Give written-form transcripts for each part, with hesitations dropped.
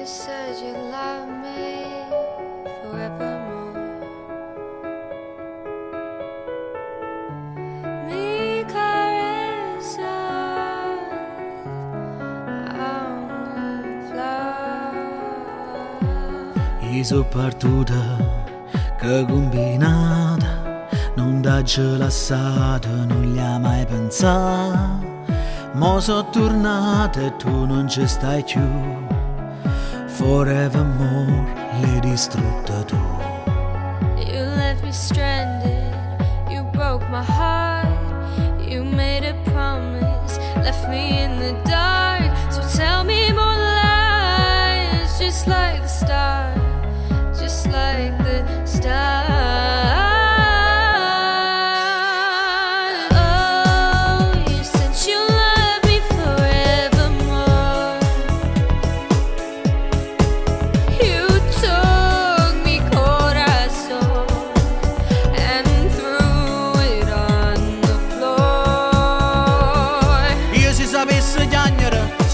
You said you love me forevermore. Mi carezas on the floor. Io so partuta che combinata, non dacci lassata, non gli ha mai pensato. Mo so tornata e tu non ci stai più. Forevermore l'hai distrutta tu. You left me stranded, you broke my heart. You made a promise, left me in the dark. So tell me more lies, just like the stars, just like the stars.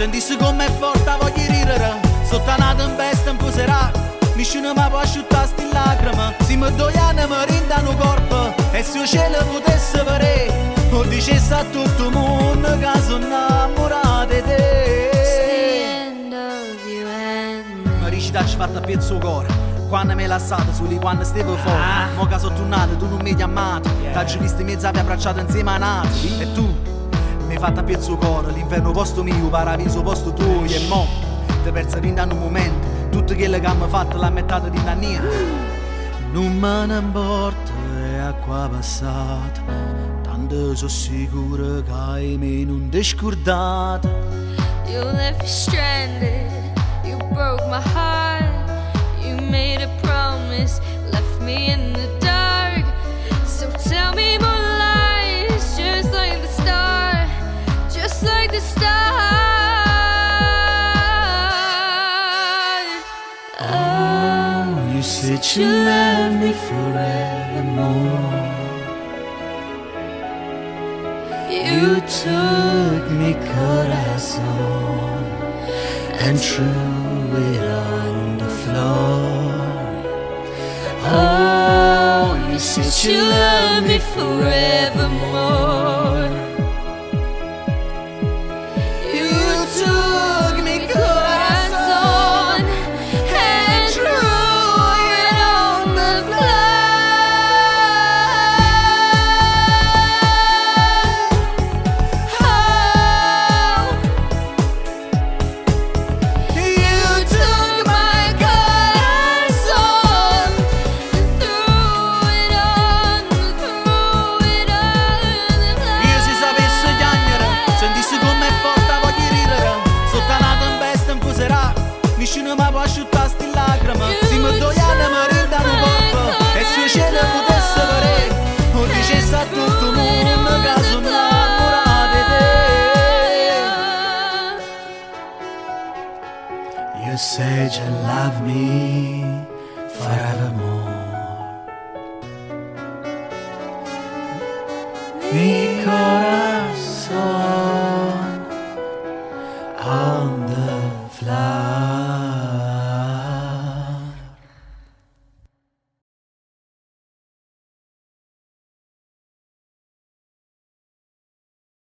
Sentissi com'è forte voglio ridere, sottanata in veste in poserà. Nessuno mi può asciuttare sti lacrime. Se mi doiano mi rindano corpo, e se il cielo potesse vedere, o dicesse a tutto il mondo che sono innamorata di te. Mi recita ci fatta pezzo cuore, quando mi hai lasciato soli quando stavo fuori. Mo che sono tornato tu non mi hai chiamato, t'hai visto mezzo abbracciato insieme a nati. E tu mi hai fatto a pezzo cuore, l'inferno posto mio, paradiso posto tuo. E mo ti perso in un momento, tutto quello che mi fatto l'ha mettato di dannia. Non me ne importa, è acqua passata, tanto sono sicuro che hai me non ti scordata. You left me stranded, you broke my heart. You made a promise, left me in the dark. So tell me more lies, just like the stars, just like the stars. Oh, you said you love me forevermore. You took me corazón and threw it on the floor. Oh, you said you love me forevermore. You took me corazón and threw it on the floor. You took my corazón and threw it on the floor. Io se sapesse chiagnere, sentissi com'è forte voglio ridere, sottanata in veste in poserà. Nessuno mi può asciuttare sti lacrime. Se mi doiano mi rindano corpo, e se il cielo potesse vedere, o dicesse a tutto il mondo che sono innamorata di te. You said you love me forevermore. Mi corazón